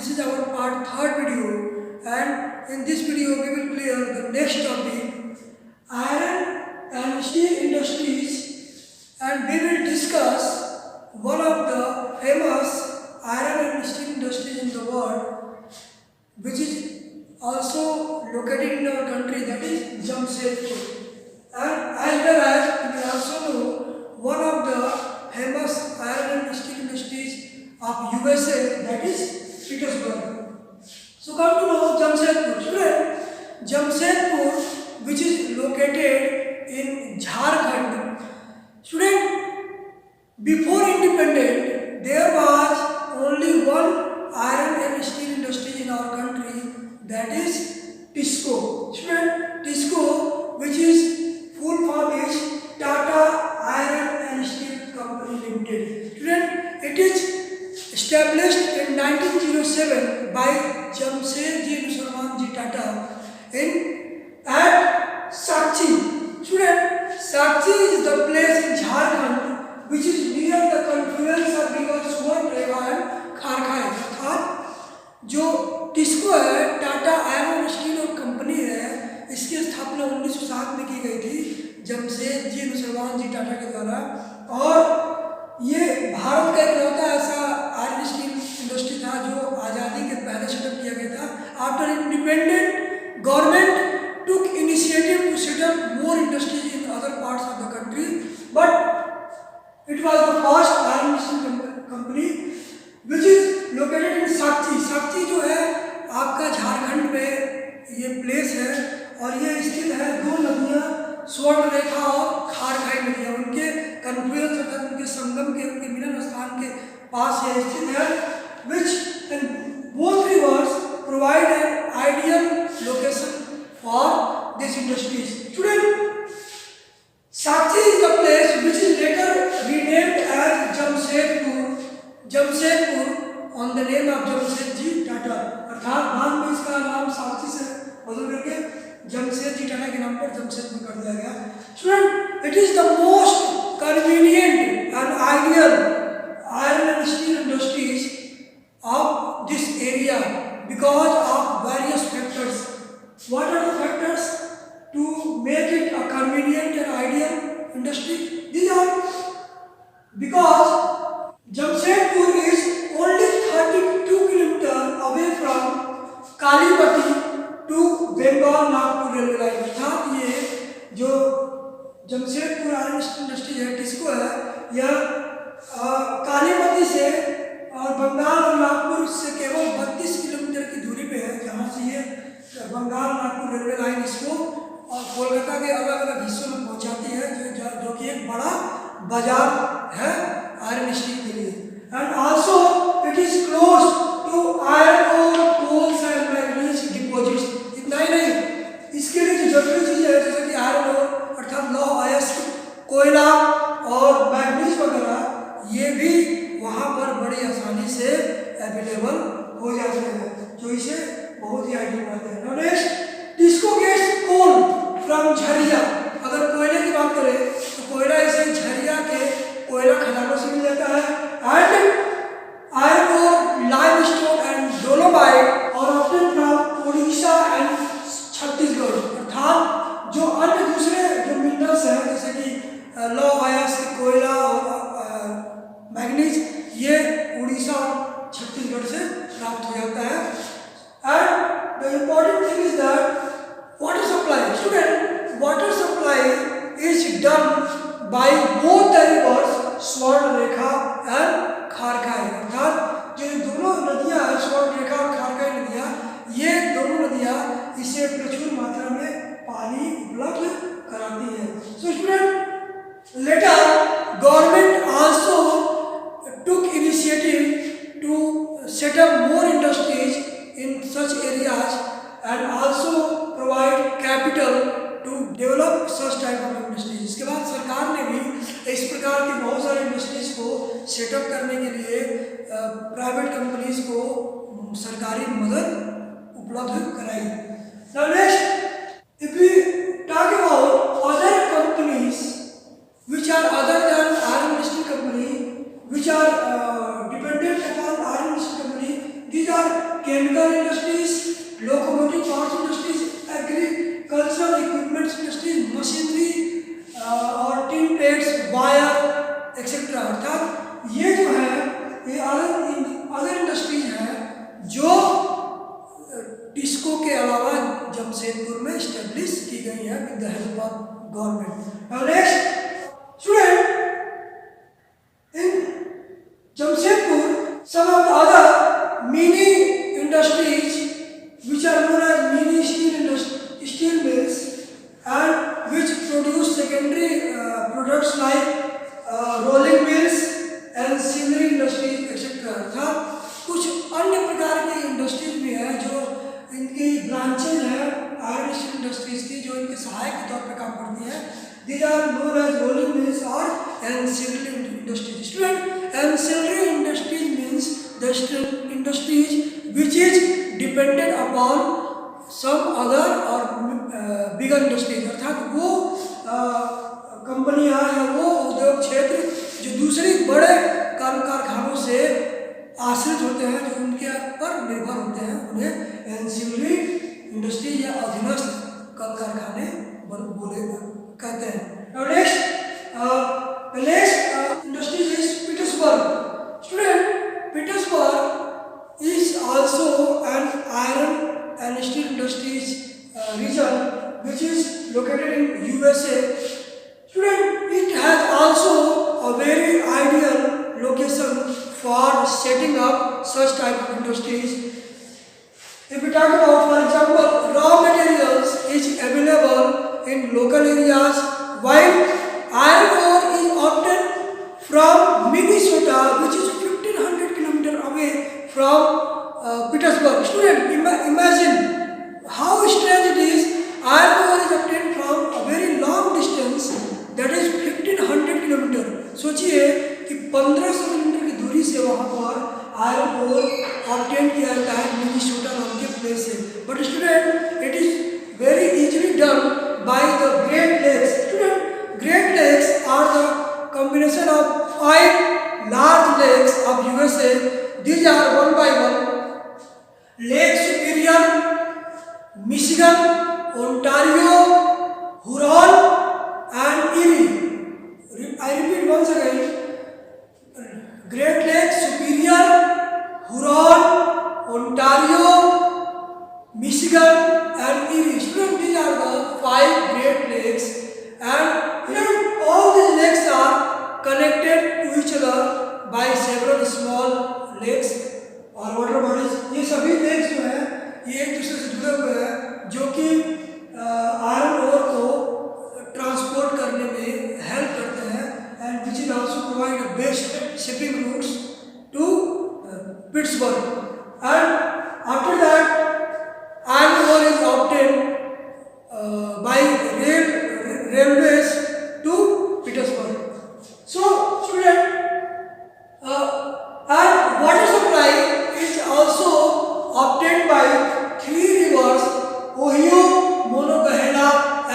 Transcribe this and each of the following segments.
this is our part third video, and in this video we will clear the next topic, iron and steel industries, and we will discuss one of the famous iron and steel industries in the world, which is also located in our country, that is Jamshedpur. And as well as we also know one of the famous iron and steel industries of USA, that is Petersburg. So come to know Jamshedpur. Student, Jamshedpur, which is located in Jharkhand. Student, before independence, there was only one iron and steel industry in our country, that is TISCO. Student, TISCO, which is full form is Tata Iron and Steel Company Limited. Student, it is established in 1907 by Jamshedji Musalmanji Tata at Sakchi. Student, Sakchi is the place in Jharkhand which is near the confluence of river Suvarnareka and Kharkhai. अर्थात जो टिस्को है, Tata iron steel company है, इसकी स्थापना 1907 में की गई थी जमशेदजी मुसलमान जी टाटा के द्वारा, और ये भारत का इकलौता ऐसा आयरन स्टील इंडस्ट्री था जो आज़ादी के पहले सेटअप किया गया था. After independent government took initiative to set up more industries in other parts of the country, but it was the first iron steel company which is located in Sakchi. Sakchi जो है आपका झारखंड में ये प्लेस है, और ये स्थित है दो नदियाँ स्वर्णरेखा और खारखाई नदियाँ, उनके कन्फ्लुएंस अर्थात उनके संगम के, उनके मिलन स्थान के पास ये स्थित है, which both rivers provide an ideal location for this industries. Student, Sakchi is the place which is later renamed as Jamshedpur. Jamshedpur on the name of Jamsetji Tata, अर्थात बाद में इसका नाम साक्ची से बदल करके जमशेदजी टाटा के नाम पर जमशेदपुर कर दिया गया. Student, it is the most convenient and ideal iron and steel industries of this area because of various factors. What are the factors to make it a convenient and ideal industry? These are because Jamshedpur is only 32 km away from Kalipati to Bengal Nagpur railway line. अर्थात ये जो Jamshedpur iron steel industry है, टिस्को है, यह कालीपति से और बंगाल और नागपुर से केवल 32 किलोमीटर की दूरी पे है, जहाँ से ये बंगाल नागपुर रेलवे लाइन इसको और कोलकाता के अलग अलग हिस्सों में पहुँचाती है, जो कि एक बड़ा बाजार है आयरन स्टील के लिए. And also it is close to iron और कोल्स एंड मैग्नीज डिपॉजिट्स. इतना ही नहीं, इसके लिए जो जरूरी चीज़ें हैं जैसे कि आयरन और अर्थात लौह अयस्क, कोयला और मैग्नीज वगैरह, ये भी वहाँ पर बड़ी आसानी से अवेलेबल हो जाते हैं, जो इसे बहुत ही आइडियल बनाते हैं. Next, TISCO gets coal from Jharia. अगर कोयले की बात करें तो कोयला इसे झरिया के कोयला खदानों से मिल जाता है. एंड आयरन और लाइमस्टोन एंड डोलोमाइट और often from Orissa and Chhattisgarh. अर्थात जो अन्य दूसरे जो मिनरल्स हैं जैसे कि लौह अयस्क, कोयला और मैग्नीज, ये उड़ीसा और छत्तीसगढ़ से प्राप्त हो जाता है. And the important thing is that water supply. Student, water supply is done by both the rivers Swarnarekha and Kharkai. अर्थात जो दोनों नदियाँ हैं, स्वर्णरेखा और खारखाई नदियाँ, ये दोनों नदियाँ इसे प्रचुर मात्रा में पानी उपलब्ध कराती है. So student, later government also took initiative to set up more industries in such areas and also provide capital to develop such type of industries. इसके बाद सरकार ने भी इस प्रकार की बहुत सारी इंडस्ट्रीज को सेटअप करने के लिए प्राइवेट कंपनीज को सरकारी मदद उपलब्ध कराई. Now next, if we talk about other companies which are other than iron and steel company, which are dependent upon iron and steel company, these are chemical industries, locomotive parts industries, agricultural equipment industries, machinery और tin plates, wire, etc. अर्थात ये जो है ये other industries हैं जो टिस्को के अलावा जमशेदपुर में स्टेब्लिश की गई है with the help of government. Now next student, in Jamshedpur some of the other mini industries which are known as mini steel mills and which produce secondary products like rolling mills and ancillary industries etc. अर्थात कुछ अन्य प्रकार की industries भी है जो इनकी branches है आयरन स्टील इंडस्ट्रीज की जो इनके सहायक के तौर पर काम करती है। These are known as rolling mills or ancillary industries. Student, ancillary industries means the industries which is dependent upon some other or bigger industries. अर्थात वो कंपनियां या वो उद्योग क्षेत्र जो दूसरी बड़े कारखानों से आश्रित होते हैं, जो उनके पर निर्भर होते हैं, उन्हें एंसिलरी इंडस्ट्री या अधीनस्थ कारखाने बोले कहते हैं। Now next industry is Petersburg. Student, Petersburg is also an iron and steel industries region which is located in USA. Student, it has also a very ideal location for setting up such type of industries. If we talk about, for example, raw materials is available in local areas, while iron ore is obtained from Minnesota, which is 1500 km away from Petersburg. Student, imagine how strange it is. Iron ore is obtained from a very long distance, that is 1500 km. सोचिए कि 1500 kilometre की दूरी से वहाँ पर iron ore obtain किया जाता है मिनीसोटा नाम के प्लेस से। But student, it is very easily done by the great lakes. Student, great lakes are the combination of 5 large lakes of USA. These are one by one: Lake Superior, Michigan, Ontario, Huron, and Erie. I repeat once again: Great Lakes, Superior, Huron, Ontario, Michigan, and Erie. Students, these are the 5 Great Lakes, and all these lakes are connected to each other by several small lakes और water bodies. ये सभी lakes जो हैं ये एक दूसरे से जुड़े हुए हैं, जो कि आयरन ओर को ट्रांसपोर्ट करने में हेल्प करते हैं, and which is also provide a best shipping routes to Pittsburgh. And after that, iron ore is obtained by railways to Petersburg. So, student, and water supply is also obtained by 3 rivers: Ohio, Monongahela,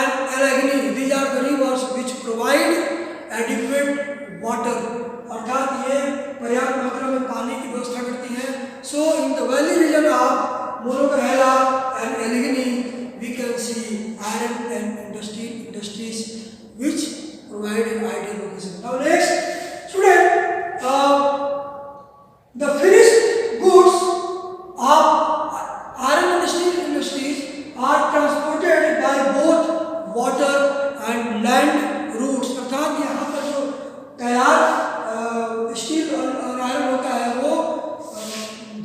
and Allegheny. These are the rivers which provide adequate water. अर्थात ये पर्याप्त मात्रा में पानी की व्यवस्था करती हैं. So in the valley region of Monongahela and Allegheny, we can see iron and industries which provide an ideal location. Now next, student, the finished goods of iron and steel industries are transported by both water and land routes. अर्थात यहाँ पर जो तैयार steel और iron होता है वो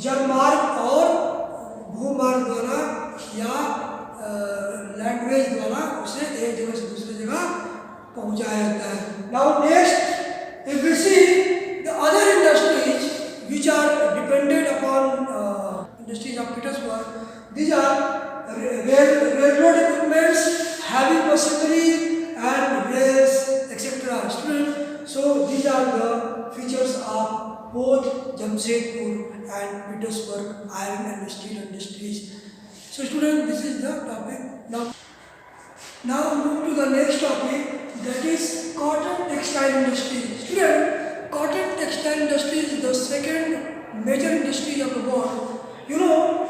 जलमार्ग और भूमार्ग द्वारा या लैंडवेज द्वारा उसे एक जगह से दूसरी जगह पहुंचाया जाता है. Now next, if we see the other industries which are dependent upon industries of Petersburg, these are railroad equipments, heavy machinery, and rails, etc. Students, so these are the features of both Jamshedpur and Petersburg iron and steel industries. So students, this is the topic. Now move to the next topic, that is cotton textile industry. Student, cotton textile industry is the second major industry of the world. You know,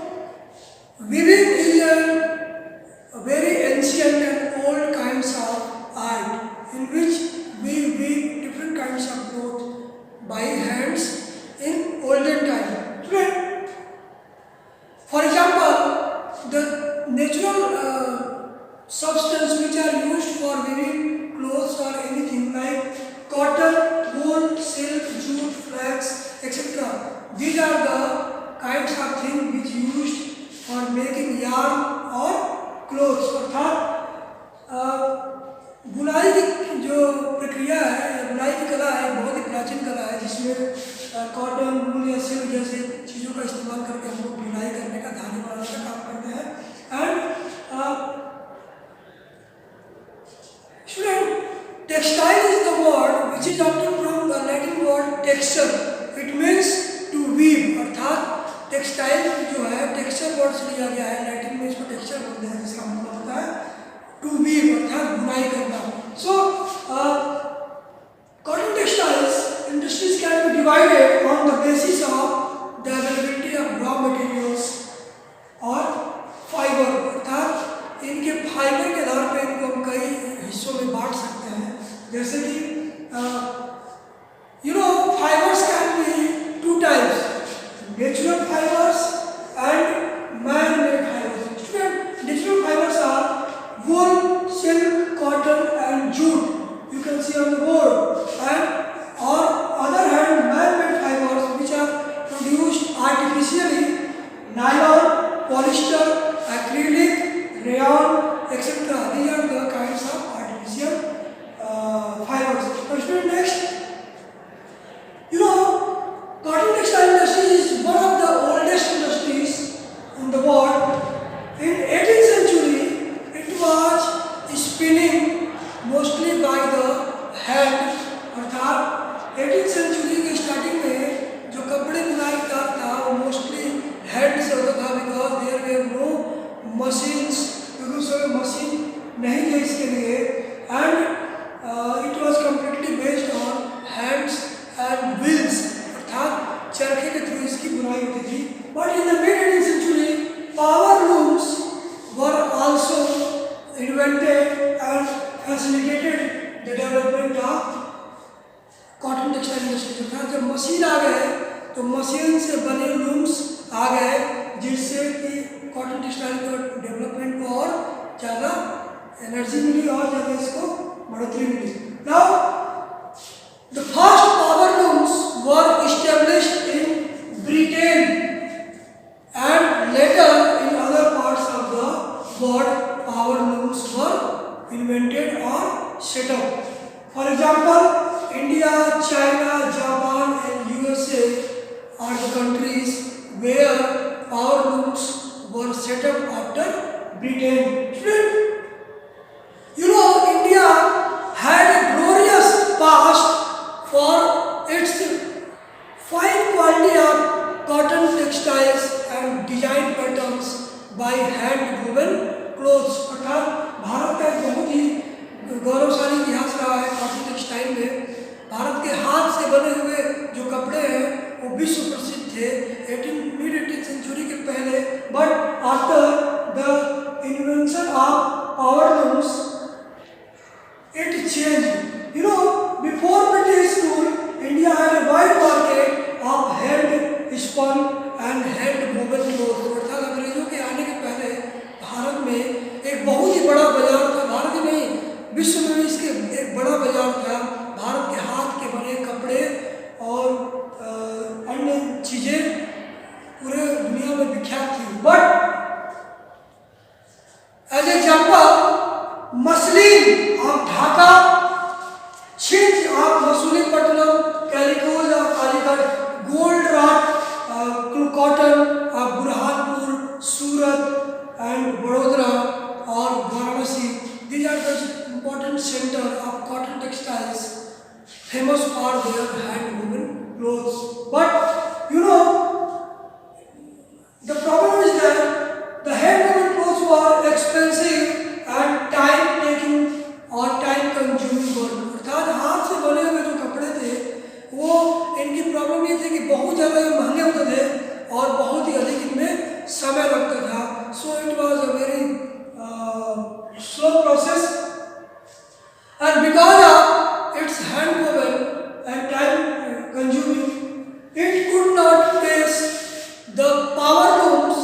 substance which are used for weaving clothes or anything like cotton, wool, silk, jute, flax, etc. These are the kinds of things which used for making yarn or clothes. अर्थात बुनाई की जो प्रक्रिया है या बुनाई की कला है बहुत ही प्राचीन कला है जिसमें कॉटन, वूल या सिल्क जैसे चीज़ों का इस्तेमाल करके हम लोग बुनाई करने का, धागे बनाने का काम करते हैं. And student, textile is the word which is obtained from the Latin word texture. It means to weave. अर्थात टेक्सटाइल जो है टेक्सचर वर्ड से लिया गया है. लैटिन में इसको टेक्सचर बोलते हैं जिसका मतलब होता है टू वीव अर्थात बुनाई करना. सो cotton textiles industries can be divided on the basis of the availability of raw materials और फाइबर. अर्थात इनके फाइबर के आधार पर इनको हम कई हिस्सों में बांट सकते हैं. जैसे कि fibers can be two types, natural fibers and man-made fibers. Natural fibers are wool, silk, cotton and jute. You can see on the board. And on other hand, man-made fibers which are produced artificially, nylon, polyester, acrylic, rayon, etc. These are the kinds of artificial fibers. Next, cotton textile industry is one of the oldest industries in the world. In 18th century, it was spinning mostly by the hand. अर्थात 18th century के starting में जो कपड़े बुनाई का था वो mostly hand से होता था because there were no machines, क्योंकि उस समय मशीन नहीं थे इसके लिए. And it was completely based on hands and wheels. अर्थात चरखे के थ्रू इसकी बुनाई होती थी. But in the mid 18th century, power looms were also invented and facilitated the development of cotton textile industry. अर्थात जब मशीन आ गए तो मशीन से बने लूम्स आ गए जिससे कि कॉटन टेक्सटाइल का डेवलपमेंट को और ज़्यादा एनर्जी मिली और ज़्यादा इसको बढ़ोतरी मिली. Now the first power looms were established in Britain and later in other parts of the world power looms were invented or set up. For example, India, China, Japan and USA are the countries where power looms were set up after Britain. India had a glorious past for its fine quality of cotton textiles and design patterns by hand woven clothes. अर्थात भारत का एक बहुत ही गौरवशाली इतिहास रहा है cotton textile में. भारत के हाथ से बने हुए जो कपड़े हैं वो विश्व प्रसिद्ध थे मिड 18th सेंचुरी के पहले. But after the invention of power looms it change. Before British rule India had a wide market of hand spun and hand woven clothes. अर्थात अंग्रेजों के आने के पहले भारत में एक बहुत ही बड़ा बाजार था. भारत ही नहीं विश्व में भी इसके एक बड़ा बाजार था. भारत के हाथ के बने कपड़े और अन्य चीज़ें पूरे दुनिया में विख्यात थी. But as example muslin of Dhaka, chintz of Masulipatnam, calicoes of Calicut, gold wrought cotton of Burhanpur, Surat and Vadodara और Varanasi. These are the important center of cotton textiles famous for their hand woven clothes. But the problem is that the hand woven clothes were expensive and time taking or time consuming work. अर्थात हाथ से बने हुए जो कपड़े थे वो इनकी प्रॉब्लम ये थी कि बहुत ज़्यादा महंगे होते थे और बहुत ही अधिक इनमें समय लगता था. So it was a very slow process, and because of its hand woven and time consuming, it could not face the power looms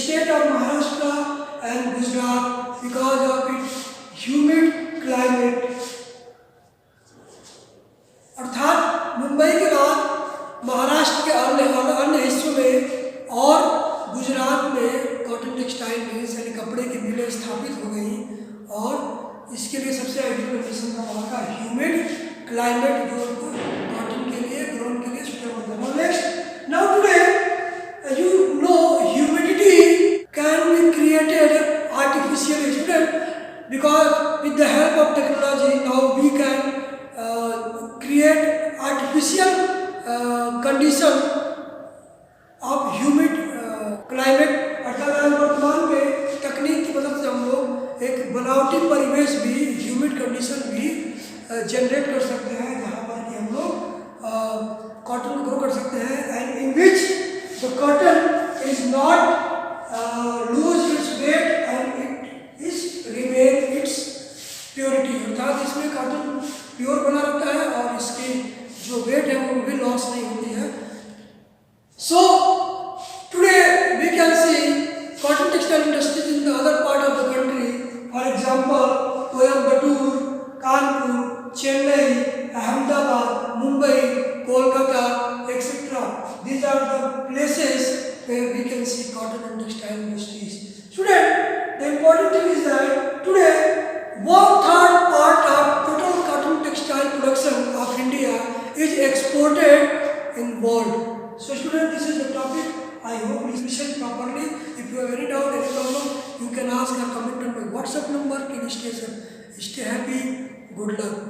state of Maharashtra and Gujarat because of its humid climate. अर्थात मुंबई के बाद महाराष्ट्र के अन्य हिस्सों में और गुजरात में cotton textile mills यानी कपड़े की मिलें स्थापित हो गई और इसके लिए सबसे आइडियल कंडीशन का वहाँ का ह्यूमिड क्लाइमेट जो कॉटन के लिए ग्रोन के लिए सुटेबल है. Next, now today you know humidity can be created artificially, student, because with the help of technology now we can create artificial condition of humid climate. अर्थात वर्तमान में तकनीक की मदद से हम लोग एक बनावटी परिवेश भी ह्यूमिड कंडीशन भी जनरेट कर सकते हैं जहाँ पर कि हम लोग कॉटन को ग्रो कर सकते हैं and in which the cotton is not lose its weight and it is remain its purity. अर्थात इसमें कॉटन प्योर बना रहता है और इसकी जो वेट है वो भी लॉस नहीं होती है. So today we can see cotton textile industries in the other part of the country. For example, Coimbatore, Kanpur, Chennai, Ahmedabad, Mumbai, Kolkata, etc. These are the places where we can see cotton and textile industries. Student, the important thing is that today 1/3 part of total cotton textile production of India is exported in world. So student, this is the topic. I hope you listen properly. If you have any doubt, any problem, you can ask or comment on my WhatsApp number. Stay safe, stay happy, good luck.